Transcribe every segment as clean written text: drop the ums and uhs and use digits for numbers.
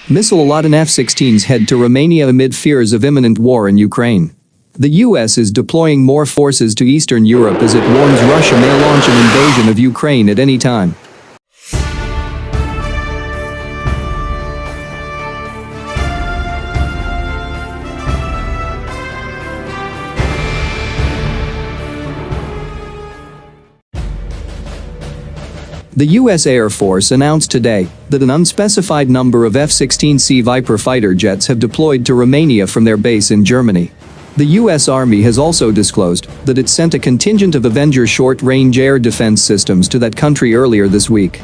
Missile-Laden F-16s head to Romania amid fears of imminent war in Ukraine. The US is deploying more forces to Eastern Europe as it warns Russia may launch an invasion of Ukraine at any time. The U.S. Air Force announced today that an unspecified number of F-16C Viper fighter jets have deployed to Romania from their base in Germany. The U.S. Army has also disclosed that it sent a contingent of Avenger short-range air defense systems to that country earlier this week.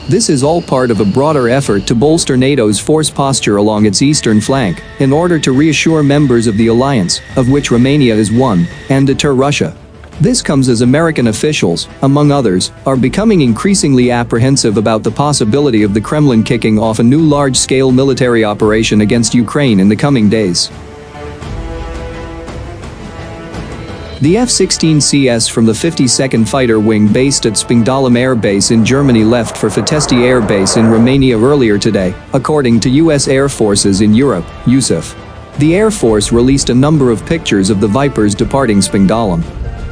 This is all part of a broader effort to bolster NATO's force posture along its eastern flank in order to reassure members of the alliance, of which Romania is one, and deter Russia. This comes as American officials, among others, are becoming increasingly apprehensive about the possibility of the Kremlin kicking off a new large-scale military operation against Ukraine in the coming days. The F-16Cs from the 52nd Fighter Wing based at Spangdahlem Air Base in Germany left for Fătăști Air Base in Romania earlier today, according to U.S. Air Forces in Europe, USAF. The Air Force released a number of pictures of the Vipers departing Spangdahlem.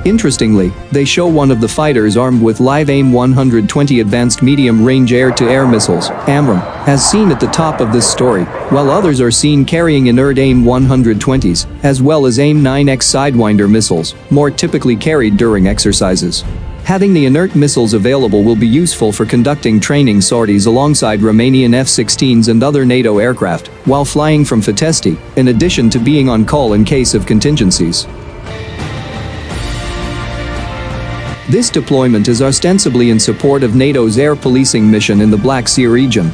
Interestingly, they show one of the fighters armed with live AIM-120 advanced medium-range air-to-air missiles, AMRAAM, as seen at the top of this story, while others are seen carrying inert AIM-120s, as well as AIM-9X Sidewinder missiles, more typically carried during exercises. Having the inert missiles available will be useful for conducting training sorties alongside Romanian F-16s and other NATO aircraft, while flying from Fătăști, in addition to being on call in case of contingencies. This deployment is ostensibly in support of NATO's air policing mission in the Black Sea region.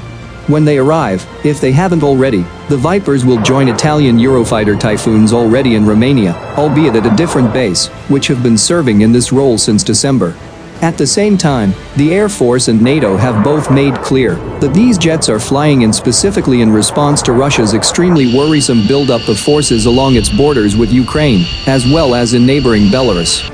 When they arrive, if they haven't already, the Vipers will join Italian Eurofighter Typhoons already in Romania, albeit at a different base, which have been serving in this role since December. At the same time, the Air Force and NATO have both made clear that these jets are flying in specifically in response to Russia's extremely worrisome buildup of forces along its borders with Ukraine, as well as in neighboring Belarus.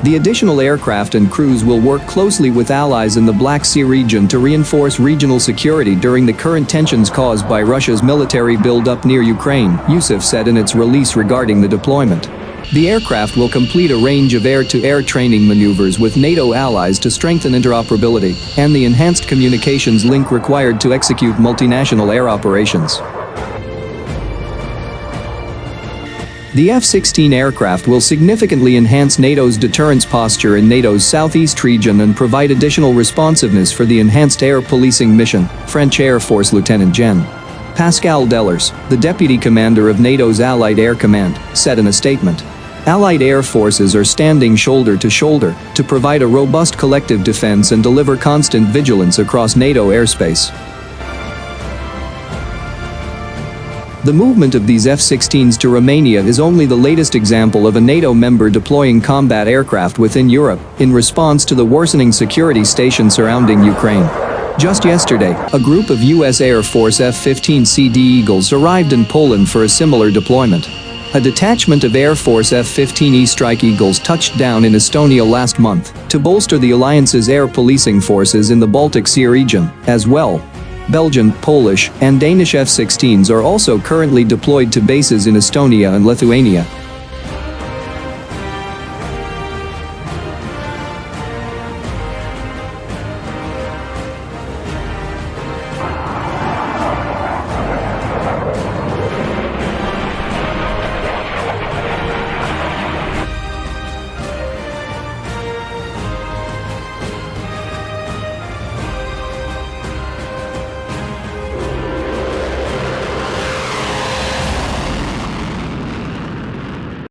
The additional aircraft and crews will work closely with allies in the Black Sea region to reinforce regional security during the current tensions caused by Russia's military buildup near Ukraine, USAF said in its release regarding the deployment. The aircraft will complete a range of air-to-air training maneuvers with NATO allies to strengthen interoperability and the enhanced communications link required to execute multinational air operations. The F-16 aircraft will significantly enhance NATO's deterrence posture in NATO's southeast region and provide additional responsiveness for the enhanced air policing mission, French Air Force Lieutenant Gen. Pascal Dellers, the deputy commander of NATO's Allied Air Command, said in a statement. Allied air forces are standing shoulder to shoulder to provide a robust collective defense and deliver constant vigilance across NATO airspace. The movement of these F-16s to Romania is only the latest example of a NATO member deploying combat aircraft within Europe in response to the worsening security station surrounding Ukraine. Just yesterday, a group of U.S. Air Force F-15C Eagles arrived in Poland for a similar deployment. A detachment of Air Force F-15E Strike Eagles touched down in Estonia last month to bolster the alliance's air policing forces in the Baltic Sea region, as well. Belgian, Polish, and Danish F-16s are also currently deployed to bases in Estonia and Lithuania.